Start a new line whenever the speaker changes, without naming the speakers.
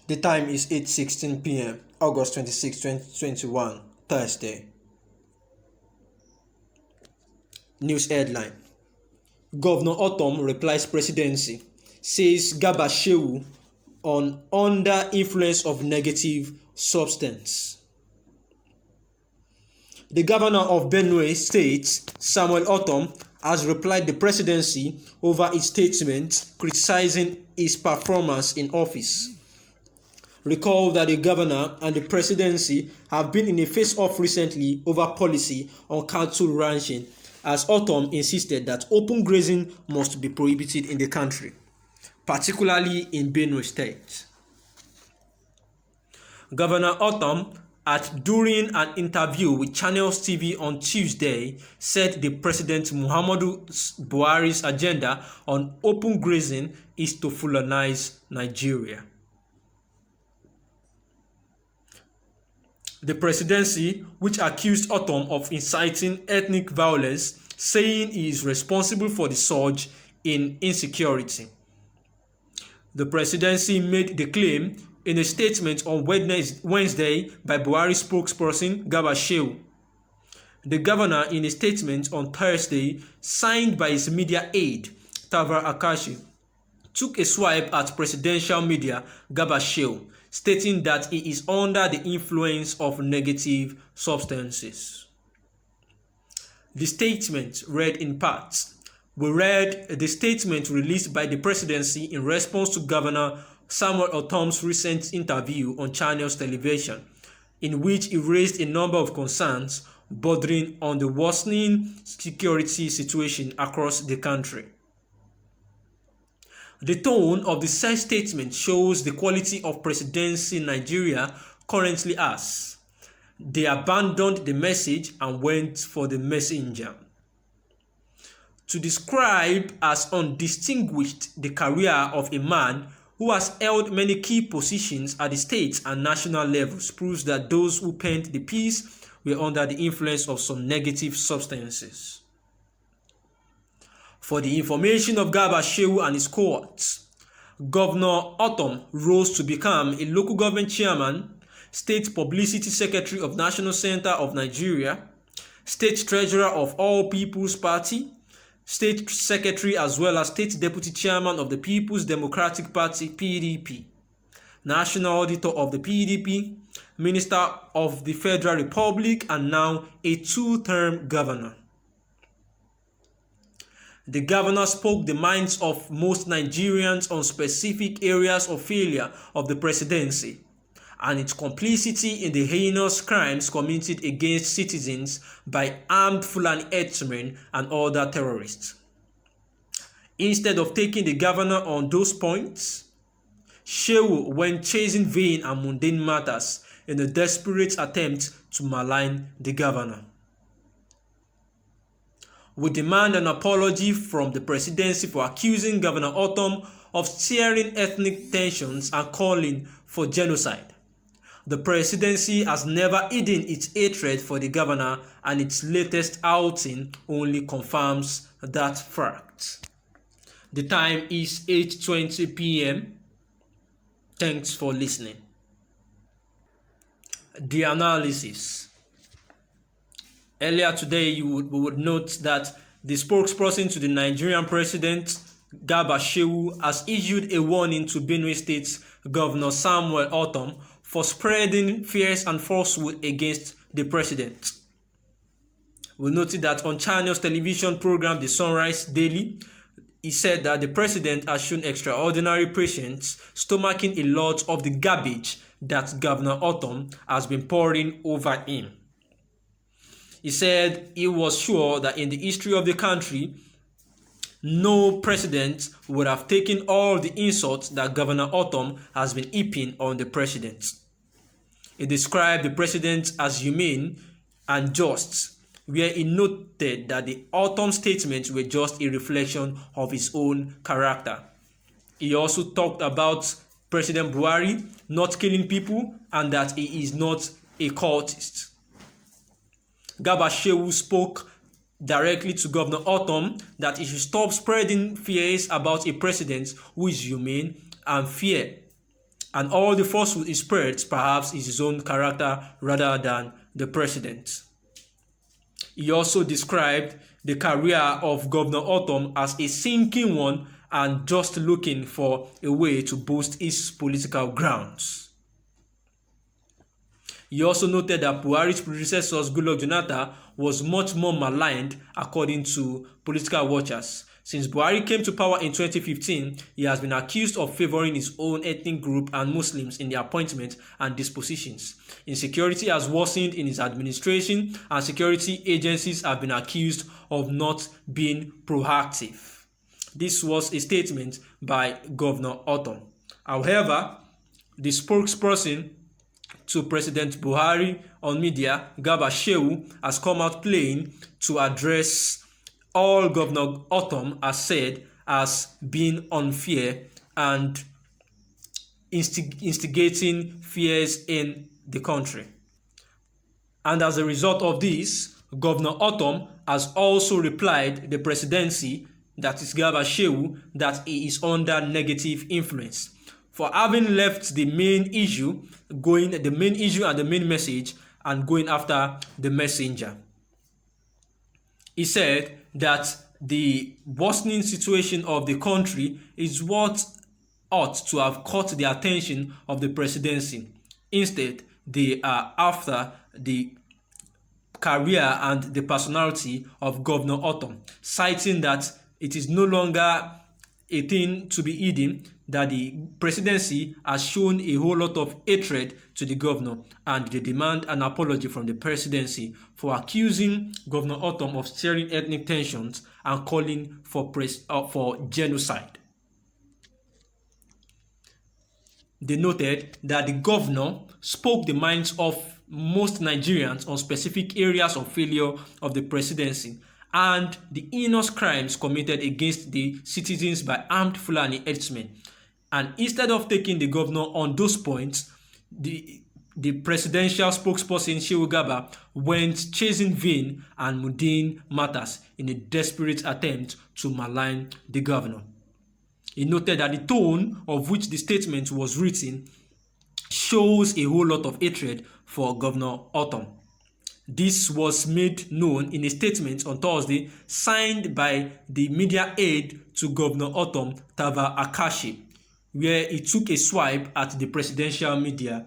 The time is 8:16 p.m. August 26, 2021, Thursday. News headline: Governor Ortom replies presidency, says Garba Shehu on under influence of negative substance. The governor of Benue State, Samuel Ortom, has replied the presidency over its statement criticizing his performance in office. Recall that the governor and the presidency have been in a face-off recently over policy on cattle ranching, as Ortom insisted that open grazing must be prohibited in the country, particularly in Benue State. Governor Ortom, during an interview with Channels TV on Tuesday, said the President Muhammadu Buhari's agenda on open grazing is to Fulanize Nigeria. The presidency, which accused Ortom of inciting ethnic violence, saying he is responsible for the surge in insecurity. The presidency made the claim in a statement on Wednesday by Buhari spokesperson Garba Shehu. The governor, in a statement on Thursday, signed by his media aide, Tavar Akashi, took a swipe at presidential media Garba Shehu, stating that he is under the influence of negative substances. The statement read in parts. We read the statement released by the presidency in response to Governor Samuel Ortom's recent interview on Channels Television, in which he raised a number of concerns bordering on the worsening security situation across the country. The tone of the said statement shows the quality of presidency Nigeria currently has. They abandoned the message and went for the messenger. To describe as undistinguished the career of a man who has held many key positions at the state and national levels proves that those who penned the piece were under the influence of some negative substances. For the information of Garba Shehu and his cohorts, Governor Ortom rose to become a local government chairman, state publicity secretary of National Center of Nigeria, state treasurer of All People's Party, state secretary as well as state deputy chairman of the People's Democratic Party (PDP), national auditor of the PDP, minister of the Federal Republic, and now a two-term governor. The governor spoke the minds of most Nigerians on specific areas of failure of the presidency and its complicity in the heinous crimes committed against citizens by armed Fulani herdsmen and other terrorists. Instead of taking the governor on those points, Shehu went chasing vain and mundane matters in a desperate attempt to malign the governor. We demand an apology from the presidency for accusing Governor Ortom of stirring ethnic tensions and calling for genocide. The presidency has never hidden its hatred for the governor, and its latest outing only confirms that fact. The time is 8:20 p.m. Thanks for listening. The analysis. Earlier today, we would note that the spokesperson to the Nigerian president, Garba Shehu, has issued a warning to Benue State Governor Samuel Ortom for spreading fears and falsehood against the president. We noted that on Channels television program The Sunrise Daily, he said that the president has shown extraordinary patience, stomaching a lot of the garbage that Governor Ortom has been pouring over him. He said he was sure that in the history of the country, no president would have taken all the insults that Governor Ortom has been heaping on the president. He described the president as humane and just, where he noted that the Ortom statements were just a reflection of his own character. He also talked about President Buhari not killing people and that he is not a cultist. Garba Shehu spoke directly to Governor Ortom that he should stop spreading fears about a president who is humane and fair, and all the falsehood he spreads perhaps is his own character rather than the president. He also described the career of Governor Ortom as a sinking one and just looking for a way to boost his political grounds. He also noted that Buhari's predecessor, Goodluck Jonathan, was much more maligned according to political watchers. Since Buhari came to power in 2015, he has been accused of favoring his own ethnic group and Muslims in the appointments and dispositions. Insecurity has worsened in his administration, and security agencies have been accused of not being proactive. This was a statement by Governor Ortom. However, the spokesperson to President Buhari on media, Garba Shehu, has come out playing to address all Governor Ortom has said as being unfair and instigating fears in the country. And as a result of this, Governor Ortom has also replied the presidency, that is Garba Shehu, that he is under negative influence for having left the main issue and the main message and going after the messenger. He said that the worsening situation of the country is what ought to have caught the attention of the presidency. Instead, they are after the career and the personality of Governor Ortom, citing that it is no longer a thing to be hidden that the presidency has shown a whole lot of hatred to the governor, and they demand an apology from the presidency for accusing Governor Ortom of stirring ethnic tensions and calling for genocide. They noted that the governor spoke the minds of most Nigerians on specific areas of failure of the presidency and the heinous crimes committed against the citizens by armed Fulani herdsmen. And instead of taking the governor on those points, the presidential spokesperson Shehu Garba went chasing vain and mundane matters in a desperate attempt to malign the governor. He noted that the tone of which the statement was written shows a whole lot of hatred for Governor Ortom. This was made known in a statement on Thursday signed by the media aide to Governor Ortom, Tava Akashi, where he took a swipe at the presidential media